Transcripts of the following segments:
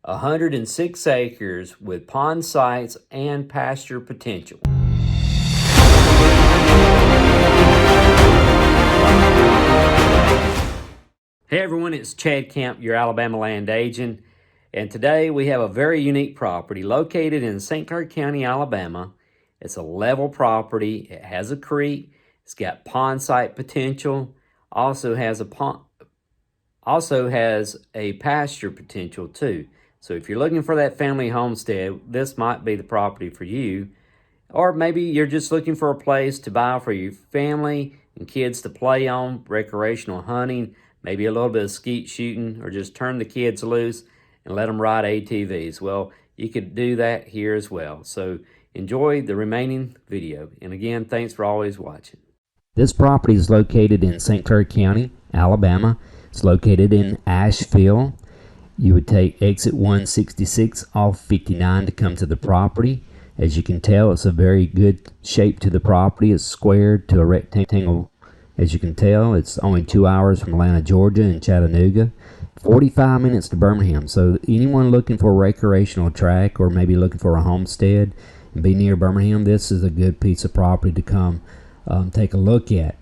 106 acres with pond sites and pasture potential. Hey everyone, it's Chad Camp, your Alabama land agent, and today we have a very unique property located in St. Clair County, Alabama. It's a level property. It has a creek. It's got pond site potential. Also has a pasture potential too. So if you're looking for that family homestead, this might be the property for you. Or maybe you're just looking for a place to buy for your family and kids to play on, recreational hunting, maybe a little bit of skeet shooting, or just turn the kids loose and let them ride ATVs. Well, you could do that here as well. So enjoy the remaining video. And again, thanks for always watching. This property is located in St. Clair County, Alabama. It's located in Ashville. You would take exit 166 off 59 to come to the property. As you can tell, it's a very good shape to the property. It's squared to a rectangle. As you can tell, it's only 2 hours from Atlanta, Georgia and Chattanooga. 45 minutes to Birmingham. So anyone looking for a recreational track or maybe looking for a homestead and be near Birmingham, this is a good piece of property to come take a look at.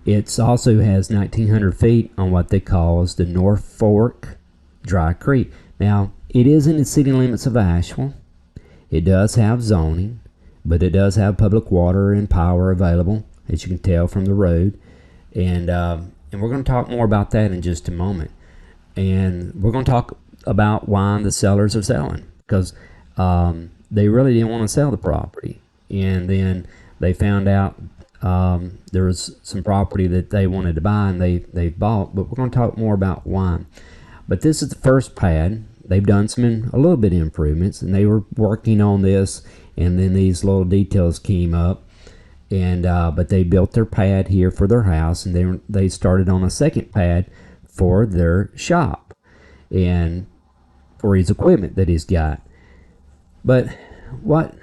It also has 1,900 feet on what they call as the North Fork Dry Creek. Now, it is in the city limits of Asheville. It does have zoning, but it does have public water and power available, as you can tell from the road. And we're going to talk more about that in just a moment. And we're going to talk about why the sellers are selling, because they really didn't want to sell the property. And then they found out there was some property that they wanted to buy, and they bought. But we're going to talk more about why. But this is the first pad. They've done a little bit of improvements, and they were working on this, and then these little details came up. And but they built their pad here for their house, and they started on a second pad for their shop and for his equipment that he's got. But what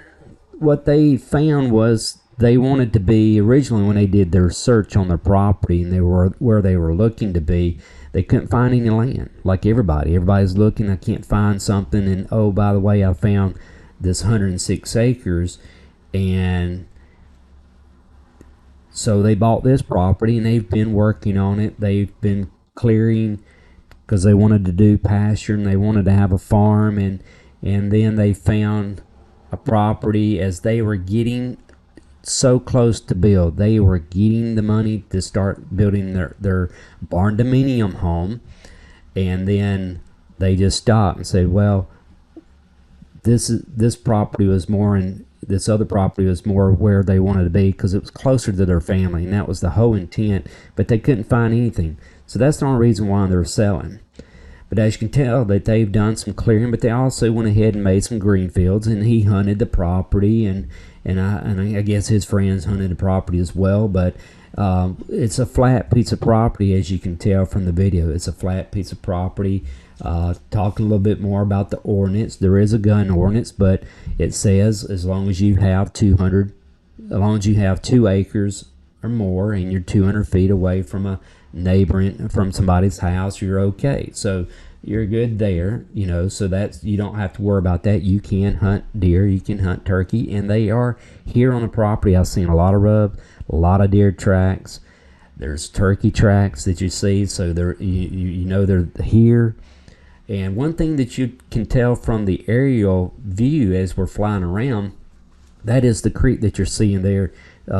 they found was they wanted to be, originally when they did their search on their property and they were where they were looking to be, they couldn't find any land. Like everybody's looking, I can't find something, and oh, by the way, I found this 106 acres. And so they bought this property, and they've been working on it. They've been clearing because they wanted to do pasture and they wanted to have a farm, and then they found a property as they were getting so close to build. They were getting the money to start building their barn dominium home, and then they just stopped and said, well, this property was more, and this other property was more where they wanted to be because it was closer to their family, and that was the whole intent. But they couldn't find anything, so that's the only reason why they're selling. But as you can tell, that they've done some clearing, but they also went ahead and made some green fields, and he hunted the property, and I guess his friends hunted the property as well. But it's a flat piece of property, as you can tell from the video. It's a flat piece of property. Talk a little bit more about the ordinance. There is a gun ordinance, but it says as long as you have 2 acres or more, and you're 200 feet away from from somebody's house, you're okay. So you're good there, so that's, you don't have to worry about that. You can hunt deer, you can hunt turkey, and they are here on the property. I've seen a lot of deer tracks. There's turkey tracks that you see, so they're they're here. And one thing that you can tell from the aerial view as we're flying around, that is the creek that you're seeing there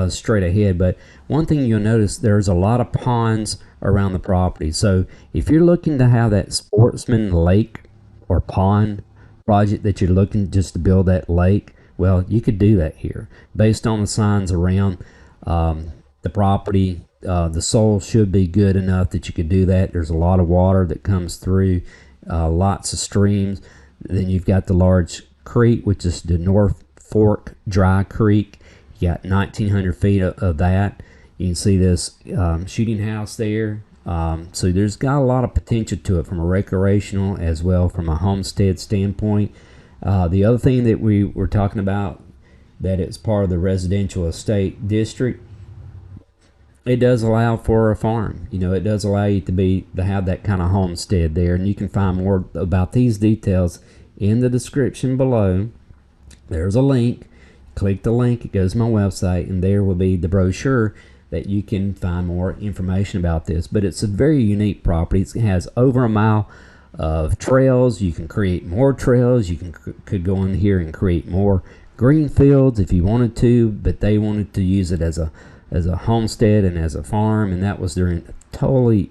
straight ahead. But one thing you'll notice, there's a lot of ponds around the property. So if you're looking to have that sportsman lake or pond project that you're looking just to build that lake, well, you could do that here based on the signs around the property. The soil should be good enough that you could do that. There's a lot of water that comes through, lots of streams. Then you've got the large creek, which is the North Fork Dry Creek. You got 1,900 feet of that. You can see this shooting house there. So there's got a lot of potential to it from a recreational as well from a homestead standpoint. The other thing that we were talking about, that it's part of the residential estate district. it does allow for a farm. You know, it does allow you to have that kind of homestead there, and you can find more about these details in the description below. There's a link. Click the link, it goes to my website, and there will be the brochure that you can find more information about this. But it's a very unique property. It has over a mile of trails. You can create more trails. You could go in here and create more green fields if you wanted to, but they wanted to use it as a homestead and as a farm, and that was their totally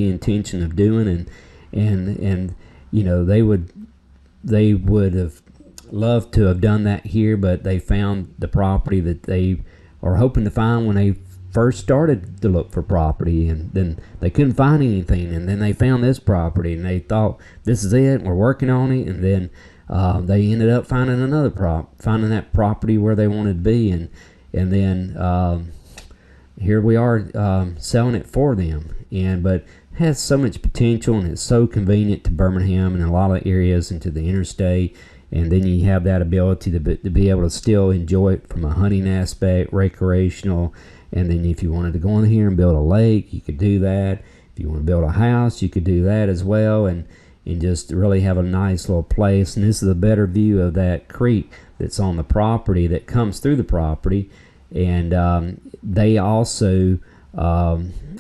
intention of doing. And you know, they would have loved to have done that here, but they found the property that they are hoping to find when they first started to look for property, and then they couldn't find anything, and then they found this property and they thought, this is it, we're working on it, and then they ended up finding finding that property where they wanted to be, and then here we are selling it for them. But it has so much potential, and it's so convenient to Birmingham and a lot of areas and to the interstate. And then you have that ability to be able to still enjoy it from a hunting aspect, recreational. And then if you wanted to go in here and build a lake, you could do that. If you want to build a house, you could do that as well, and just really have a nice little place. And this is a better view of that creek that's on the property, that comes through the property. And they also,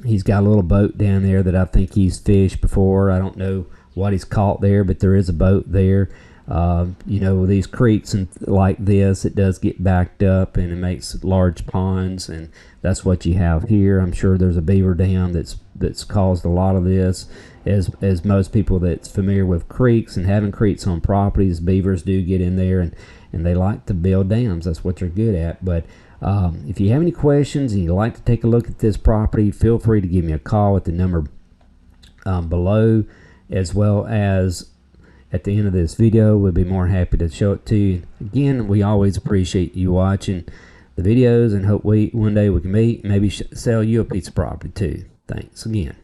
he's got a little boat down there that I think he's fished before. I don't know what he's caught there, but there is a boat there. You know, these creeks and like this, it does get backed up and it makes large ponds, and that's what you have here. I'm sure there's a beaver dam that's caused a lot of this. As most people that's familiar with creeks and having creeks on properties, beavers do get in there, and they like to build dams. That's what they're good at. But if you have any questions and you'd like to take a look at this property, feel free to give me a call at the number below, as well as at the end of this video. We'll be more happy to show it to you. Again, we always appreciate you watching the videos, and hope one day we can meet, maybe sell you a piece of property too. Thanks again.